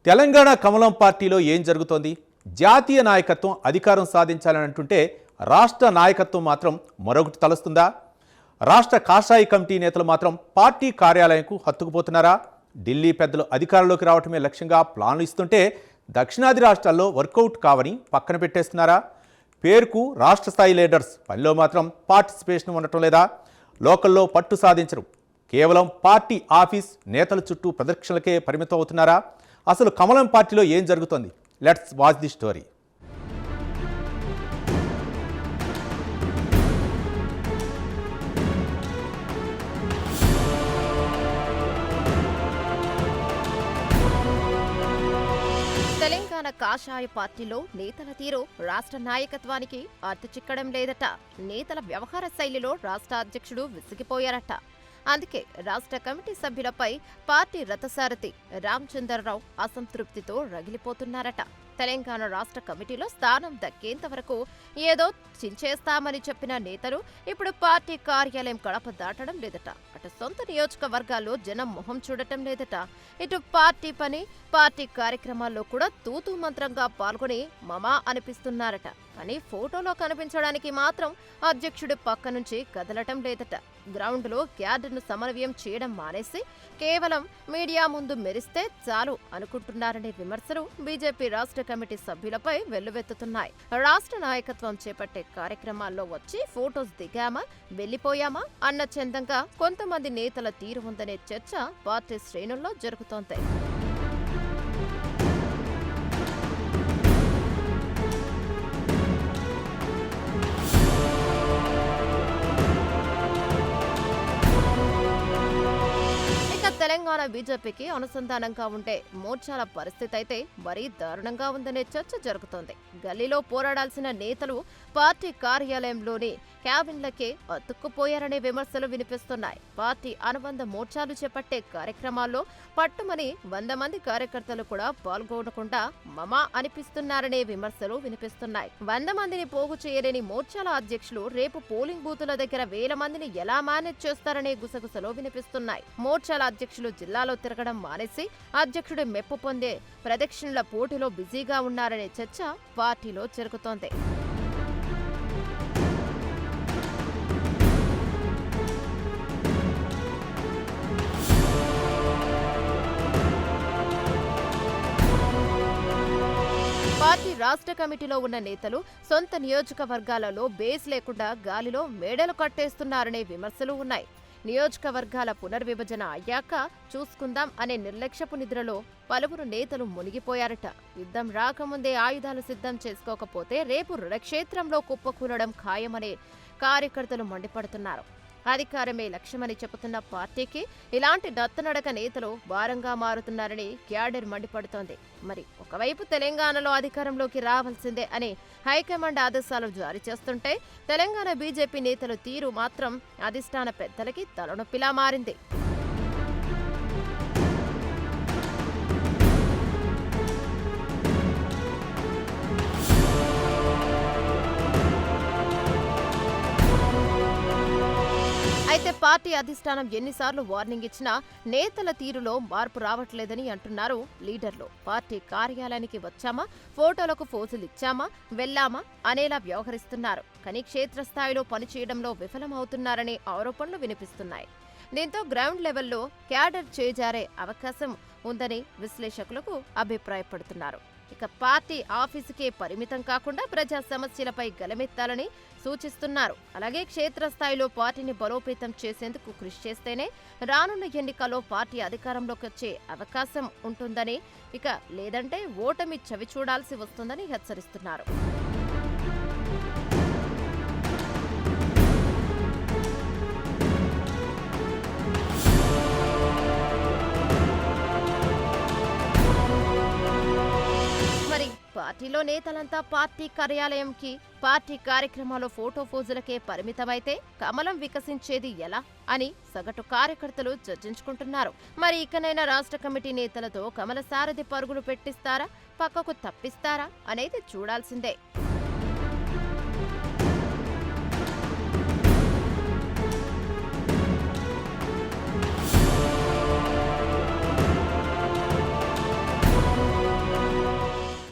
తెలంగాణ కమలం పార్టీలో ఏం జరుగుతోంది? జాతీయ నాయకత్వం అధికారం సాధించాలని అంటుంటే రాష్ట్ర నాయకత్వం మాత్రం మరొకటి తలస్తుందా? రాష్ట్ర కాషాయ కమిటీ నేతలు మాత్రం పార్టీ కార్యాలయంకు హత్తుకుపోతున్నారా? ఢిల్లీ పెద్దలు అధికారంలోకి రావటమే లక్ష్యంగా ప్లాన్లు ఇస్తుంటే దక్షిణాది రాష్ట్రాల్లో వర్కౌట్ కావని పక్కన పెట్టేస్తున్నారా? పేరుకు రాష్ట్ర స్థాయి లీడర్స్, పనిలో మాత్రం పార్టిసిపేషన్ ఉండటం లేదా? లోకల్లో పట్టు సాధించరు, కేవలం పార్టీ ఆఫీస్ నేతల చుట్టూ ప్రదక్షిణలకే పరిమితం అవుతున్నారా? అసలు కమలం పార్టీలో ఏం జరుగుతోంది? Let's watch the story. Telangana కాషాయ పార్టీలో నేతల తీరు రాష్ట్ర నాయకత్వానికి అర్థ చిక్కడం లేదట. నేతల వ్యవహార శైలిలో రాష్ట్ర అధ్యక్షుడు విసిగిపోయారట. అందుకే రాష్ట్ర కమిటీ సభ్యులపై పార్టీ రథసారథి రామచంద్రరావు అసంతృప్తితో రగిలిపోతున్నారట. తెలంగాణ రాష్ట్ర కమిటీలో స్థానం దక్కేంత వరకు ఏదో చించేస్తామని చెప్పిన నేతలు ఇప్పుడు పార్టీ కార్యాలయం గడప దాటడం లేదట. అటు సొంత నియోజకవర్గాల్లో జనం మొహం చూడటం లేదట. ఇటు పార్టీ పని, పార్టీ కార్యక్రమాల్లో కూడా తూతూ మంత్రంగా పాల్గొని మమా అనిపిస్తున్నారట. కానీ ఫోటోలో కనిపించడానికి మాత్రం అధ్యక్షుడి పక్క నుంచి కదలటం లేదట. గ్రౌండ్లో క్యాడర్ను సమన్వయం చేయడం మానేసి కేవలం మీడియా ముందు మెరిస్తే చాలు అనుకుంటున్నారనే విమర్శలు బీజేపీ రాష్ట్ర కమిటీ సభ్యులపై వెల్లువెత్తుతున్నాయి. రాష్ట్ర నాయకత్వం చేపట్టే కార్యక్రమాల్లో వచ్చి ఫోటోస్ దిగామా, వెళ్లిపోయామా అన్న చందంగా కొంతమంది నేతల తీరు ఉందనే చర్చ పార్టీ శ్రేణుల్లో జరుగుతోంది. తెలంగాణ బీజేపీకి అనుసంధానంగా ఉండే మోర్చాల పరిస్థితి అయితే మరీ దారుణంగా ఉందనే చర్చ జరుగుతోంది. గల్లీలో పోరాడాల్సిన నేతలు పార్టీ కార్యాలయంలోని క్యాబిన్లకే అతుక్కుపోయారనే విమర్శలు వినిపిస్తున్నాయి. పార్టీ అనుబంధ మోర్చాలు చేపట్టే కార్యక్రమాల్లో పట్టుమని 100 మంది కార్యకర్తలు కూడా పాల్గొనకుండా మమా అనిపిస్తున్నారనే విమర్శలు వినిపిస్తున్నాయి. 100 మందిని పోగు చేయలేని మోర్చాల అధ్యక్షులు రేపు పోలింగ్ బూతుల దగ్గర 1000 మందిని ఎలా మేనేజ్ చేస్తారనే గుసగుసలు వినిపిస్తున్నాయి. మోర్చాల అధ్యక్షులు జిల్లాలో తిరగడం మానేసి అధ్యక్షుడి మెప్పు పొందే ప్రదక్షిణల పోటీలో బిజీగా ఉన్నారనే చర్చ పార్టీలో జరుగుతోంది. పార్టీ రాష్ట్ర కమిటీలో ఉన్న నేతలు సొంత నియోజకవర్గాలలో బేస్ లేకుండా గాలిలో మేడలు కట్టేస్తున్నారనే విమర్శలు ఉన్నాయి. నియోజకవర్గాల పునర్విభజన అయ్యాక చూసుకుందాం అనే నిర్లక్ష్యపు నిద్రలో పలువురు నేతలు మునిగిపోయారట. యుద్ధం రాకముందే ఆయుధాలు సిద్ధం చేసుకోకపోతే రేపు రణక్షేత్రంలో కుప్పకూలడం ఖాయమనే కార్యకర్తలు మండిపడుతున్నారు. అధికారమే లక్ష్యమని చెబుతున్న పార్టీకి ఇలాంటి నత్తనడక నేతలు భారంగా మారుతున్నారని క్యాడర్ మండిపడుతోంది. మరి ఒకవైపు తెలంగాణలో అధికారంలోకి రావాల్సిందే అని హైకమాండ్ ఆదేశాలు జారీ చేస్తుంటే తెలంగాణ బీజేపీ నేతల తీరు మాత్రం అధిష్టాన పెద్దలకి తలనొప్పిలా మారింది. అయితే పార్టీ అధిష్టానం ఎన్నిసార్లు వార్నింగ్ ఇచ్చినా నేతల తీరులో మార్పు రావట్లేదని అంటున్నారు లీడర్లు. పార్టీ కార్యాలయానికి వచ్చామా, ఫోటోలకు ఫోజులు ఇచ్చామా, వెళ్లామా అనేలా వ్యవహరిస్తున్నారు. కానీ క్షేత్రస్థాయిలో పనిచేయడంలో విఫలమవుతున్నారనే ఆరోపణలు వినిపిస్తున్నాయి. దీంతో గ్రౌండ్ లెవెల్లో క్యాడర్ చేజారే అవకాశం ఉందని విశ్లేషకులకు అభిప్రాయపడుతున్నారు. ఇక పార్టీ ఆఫీసుకే పరిమితం కాకుండా ప్రజా సమస్యలపై గలమెత్తాలని సూచిస్తున్నారు. అలాగే క్షేత్రస్థాయిలో పార్టీని బలోపేతం చేసేందుకు కృషి చేస్తేనే రానున్న ఎన్నికల్లో పార్టీ అధికారంలోకి వచ్చే అవకాశం ఉంటుందని, ఇక లేదంటే ఓటమి చవి చూడాల్సి వస్తుందని హెచ్చరిస్తున్నారు. పార్టీలో నేతలంతా పార్టీ కార్యాలయంకి, పార్టీ కార్యక్రమాల్లో ఫోటో ఫోజులకే పరిమితమైతే కమలం వికసించేది ఎలా అని సగటు కార్యకర్తలు చర్చించుకుంటున్నారు. మరి ఇకనైనా రాష్ట్ర కమిటీ నేతలతో కమల సారథి పరుగులు పెట్టిస్తారా, పక్కకు తప్పిస్తారా అనేది చూడాల్సిందే.